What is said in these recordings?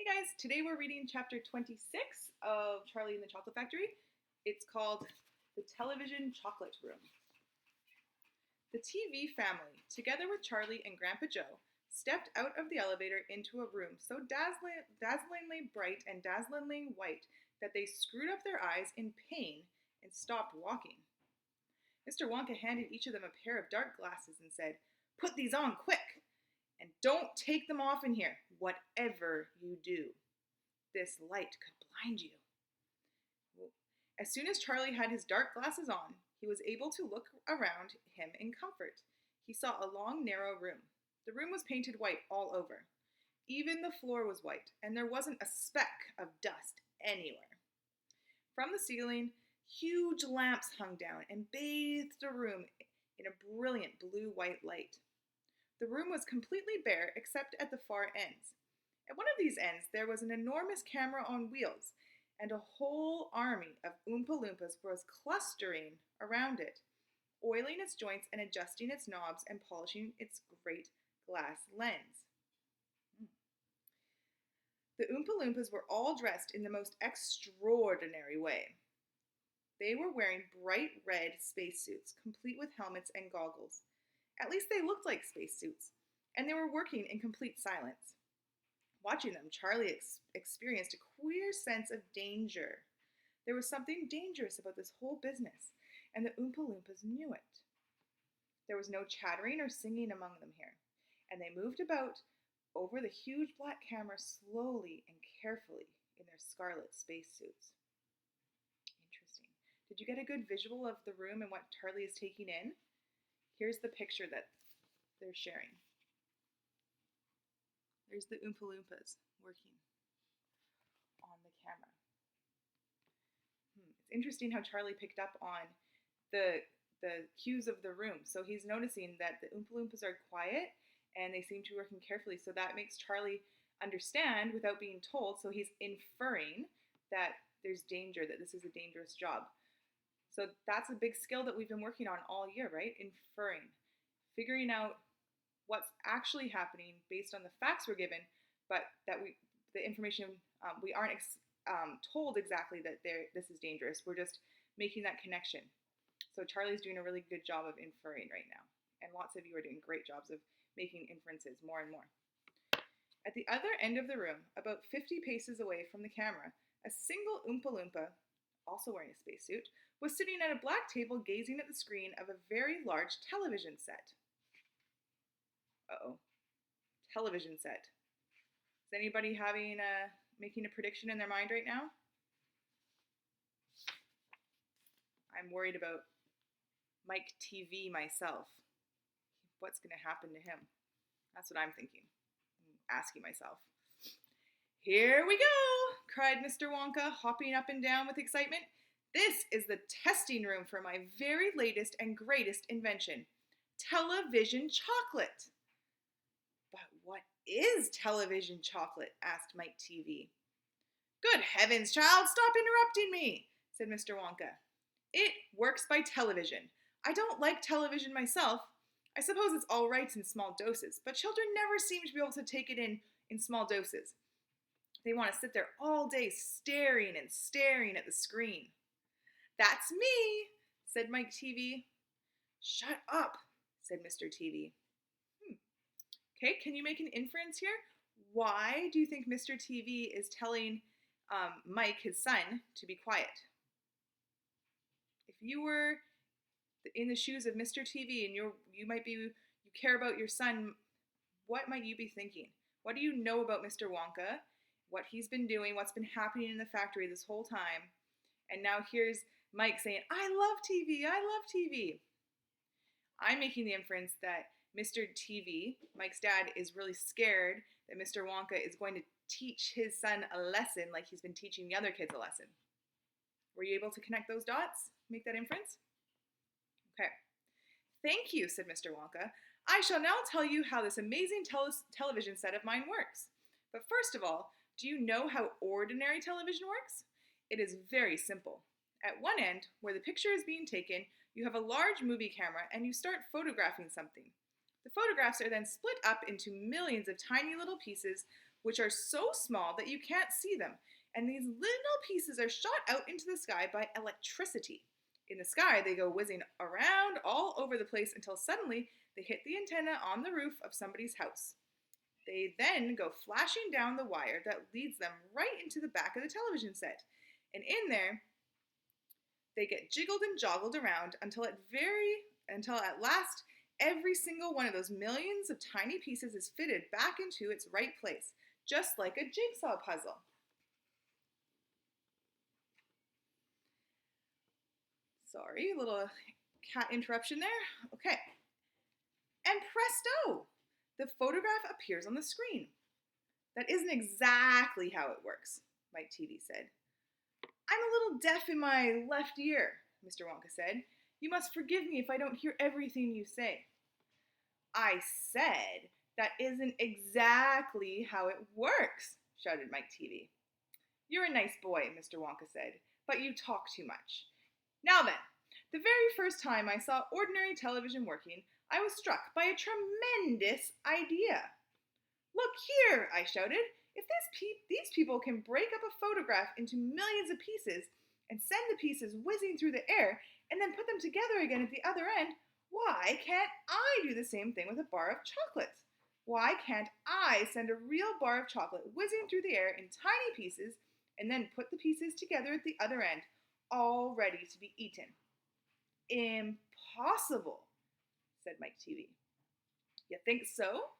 Hey guys, today we're reading chapter 26 of Charlie and the Chocolate Factory. It's called The Television Chocolate Room. The TV family, together with Charlie and Grandpa Joe, stepped out of the elevator into a room so dazzlingly bright and dazzlingly white that they screwed up their eyes in pain and stopped walking. Mr. Wonka handed each of them a pair of dark glasses and said, "Put these on quick! And don't take them off in here, whatever you do. This light could blind you." As soon as Charlie had his dark glasses on, he was able to look around him in comfort. He saw a long, narrow room. The room was painted white all over. Even the floor was white, and there wasn't a speck of dust anywhere. From the ceiling, huge lamps hung down and bathed the room in a brilliant blue-white light. The room was completely bare except at the far ends. At one of these ends, there was an enormous camera on wheels, and a whole army of Oompa Loompas was clustering around it, oiling its joints and adjusting its knobs and polishing its great glass lens. The Oompa Loompas were all dressed in the most extraordinary way. They were wearing bright red spacesuits, complete with helmets and goggles. At least they looked like spacesuits, and they were working in complete silence. Watching them, Charlie experienced a queer sense of danger. There was something dangerous about this whole business, and the Oompa Loompas knew it. There was no chattering or singing among them here, and they moved about over the huge black camera slowly and carefully in their scarlet spacesuits. Interesting. Did you get a good visual of the room and what Charlie is taking in? Here's the picture that they're sharing. There's the Oompa Loompas working on the camera. It's interesting how Charlie picked up on the cues of the room. So he's noticing that the Oompa Loompas are quiet and they seem to be working carefully. So that makes Charlie understand without being told. So he's inferring that there's danger, that this is a dangerous job. So that's a big skill that we've been working on all year, right? Inferring, figuring out what's actually happening based on the facts we're given, but that the information we aren't told exactly that this is dangerous. We're just making that connection. So Charlie's doing a really good job of inferring right now, and lots of you are doing great jobs of making inferences more and more. At the other end of the room, about 50 paces away from the camera, a single Oompa Loompa, also wearing a spacesuit, was sitting at a black table gazing at the screen of a very large television set. Uh-oh. Television set. Is anybody making a prediction in their mind right now? I'm worried about Mike TV myself. What's going to happen to him? That's what I'm thinking. I'm asking myself. "Here we go!" cried Mr. Wonka, hopping up and down with excitement. "This is the testing room for my very latest and greatest invention, television chocolate." "But what is television chocolate?" asked Mike TV. "Good heavens, child, stop interrupting me," said Mr. Wonka. "It works by television. I don't like television myself. I suppose it's all right in small doses, but children never seem to be able to take it in small doses. They want to sit there all day staring and staring at the screen." "That's me," said Mike TV. "Shut up," said Mr. TV. Okay, can you make an inference here? Why do you think Mr. TV is telling Mike, his son, to be quiet? If you were in the shoes of Mr. TV and you care about your son, what might you be thinking? What do you know about Mr. Wonka? What he's been doing, what's been happening in the factory this whole time? And now here's Mike saying, "I love TV, I love TV." I'm making the inference that Mr. TV, Mike's dad, is really scared that Mr. Wonka is going to teach his son a lesson like he's been teaching the other kids a lesson. Were you able to connect those dots? Make that inference? Okay. "Thank you," said Mr. Wonka. "I shall now tell you how this amazing television set of mine works. But first of all, do you know how ordinary television works? It is very simple. At one end, where the picture is being taken, you have a large movie camera and you start photographing something. The photographs are then split up into millions of tiny little pieces which are so small that you can't see them. And these little pieces are shot out into the sky by electricity. In the sky, they go whizzing around all over the place until suddenly they hit the antenna on the roof of somebody's house. They then go flashing down the wire that leads them right into the back of the television set. And in there, they get jiggled and joggled around until at last every single one of those millions of tiny pieces is fitted back into its right place, just like a jigsaw puzzle. Sorry, a little cat interruption there. Okay. And presto! The photograph appears on the screen. That isn't exactly how it works, Mike Teavee said. I'm a little deaf in my left ear, Mr. Wonka said. You must forgive me if I don't hear everything you say. I said that isn't exactly how it works, shouted Mike Teavee. You're a nice boy, Mr. Wonka said, but you talk too much. Now then, the very first time I saw ordinary television working, I was struck by a tremendous idea. Look here, I shouted. If these people can break up a photograph into millions of pieces and send the pieces whizzing through the air and then put them together again at the other end, why can't I do the same thing with a bar of chocolate? Why can't I send a real bar of chocolate whizzing through the air in tiny pieces and then put the pieces together at the other end, all ready to be eaten? Impossible, said Mike Teavee. You think so?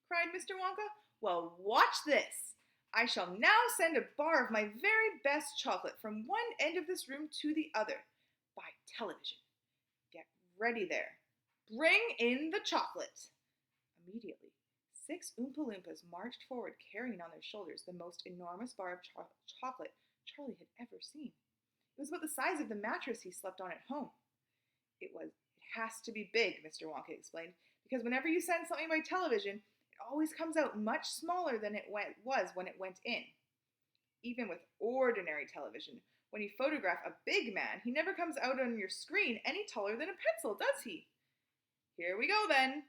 Cried Mr. Wonka. Well, watch this. I shall now send a bar of my very best chocolate from one end of this room to the other by television. Get ready there. Bring in the chocolate. Immediately, 6 Oompa Loompas marched forward carrying on their shoulders the most enormous bar of chocolate Charlie had ever seen. It was about the size of the mattress he slept on at home. It has to be big, Mr. Wonka explained, because whenever you send something by television, it always comes out much smaller than it was when it went in. Even with ordinary television, when you photograph a big man, he never comes out on your screen any taller than a pencil, does he? Here we go then.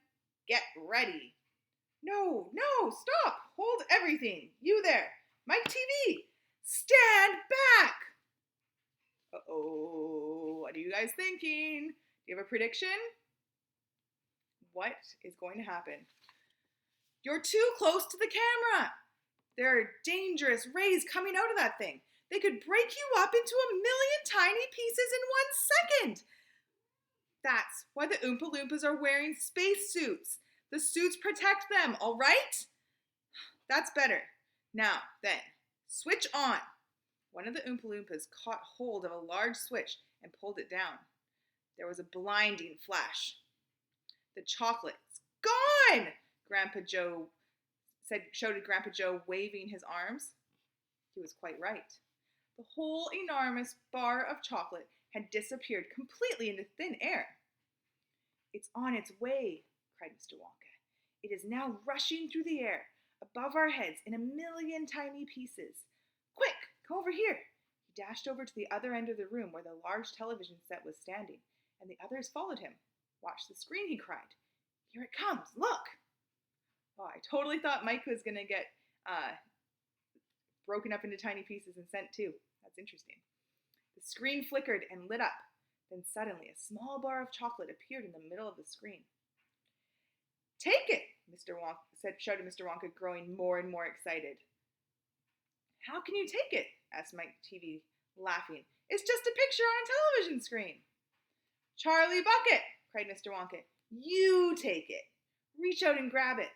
Get ready. No, stop. Hold everything. You there. Mike Teavee, stand back. Uh-oh, what are you guys thinking? Do you have a prediction? What is going to happen? You're too close to the camera. There are dangerous rays coming out of that thing. They could break you up into a million tiny pieces in 1 second. That's why the Oompa Loompas are wearing space suits. The suits protect them, all right? That's better. Now, then, switch on. One of the Oompa Loompas caught hold of a large switch and pulled it down. There was a blinding flash. The chocolate's gone, Grandpa Joe shouted Grandpa Joe, waving his arms. He was quite right. The whole enormous bar of chocolate had disappeared completely into thin air. It's on its way, cried Mr. Wonka. It is now rushing through the air, above our heads in a million tiny pieces. Quick, come over here. He dashed over to the other end of the room where the large television set was standing, and the others followed him. Watch the screen, he cried. Here it comes, look. Oh, I totally thought Mike was going to get broken up into tiny pieces and sent too. That's interesting. The screen flickered and lit up. Then suddenly a small bar of chocolate appeared in the middle of the screen. Take it, shouted Mr. Wonka, growing more and more excited. How can you take it? Asked Mike Teavee, laughing. It's just a picture on a television screen. Charlie Bucket, cried Mr. Wonka. You take it. Reach out and grab it.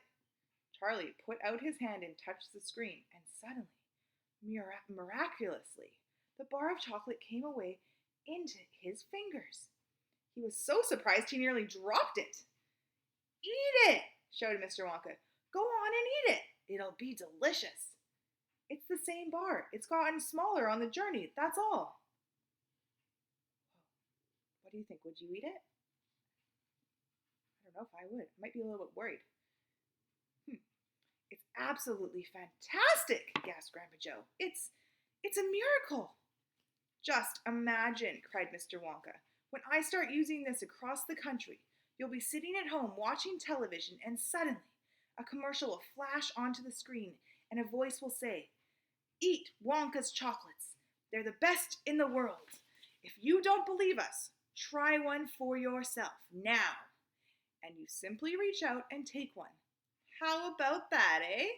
Charlie put out his hand and touched the screen, and suddenly, miraculously, the bar of chocolate came away into his fingers. He was so surprised he nearly dropped it. Eat it, shouted Mr. Wonka. Go on and eat it. It'll be delicious. It's the same bar. It's gotten smaller on the journey, that's all. What do you think? Would you eat it? I don't know if I would. I might be a little bit worried. It's absolutely fantastic, gasped Grandpa Joe. It's a miracle. Just imagine, cried Mr. Wonka. When I start using this across the country, you'll be sitting at home watching television and suddenly a commercial will flash onto the screen and a voice will say, "Eat Wonka's chocolates. They're the best in the world. If you don't believe us, try one for yourself now." And you simply reach out and take one. How about that, eh?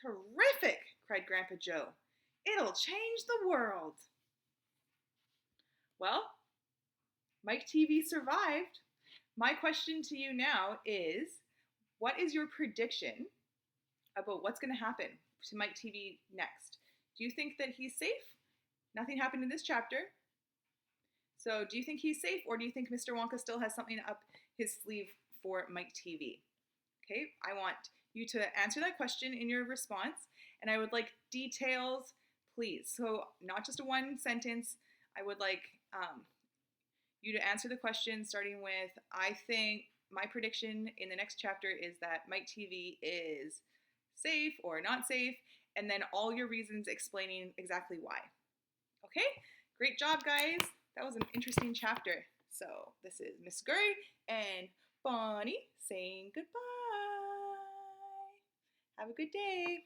Terrific, cried Grandpa Joe. It'll change the world. Well, Mike TV survived. My question to you now is, what is your prediction about what's going to happen to Mike TV next? Do you think that he's safe? Nothing happened in this chapter. So do you think he's safe, or do you think Mr. Wonka still has something up his sleeve for Mike TV? Okay, I want you to answer that question in your response, and I would like details, please. So not just a one sentence. I would like you to answer the question starting with, I think my prediction in the next chapter is that Mike TV is safe or not safe, and then all your reasons explaining exactly why. Okay, great job, guys. That was an interesting chapter. So this is Miss Gurry and Bonnie saying goodbye. Have a good day.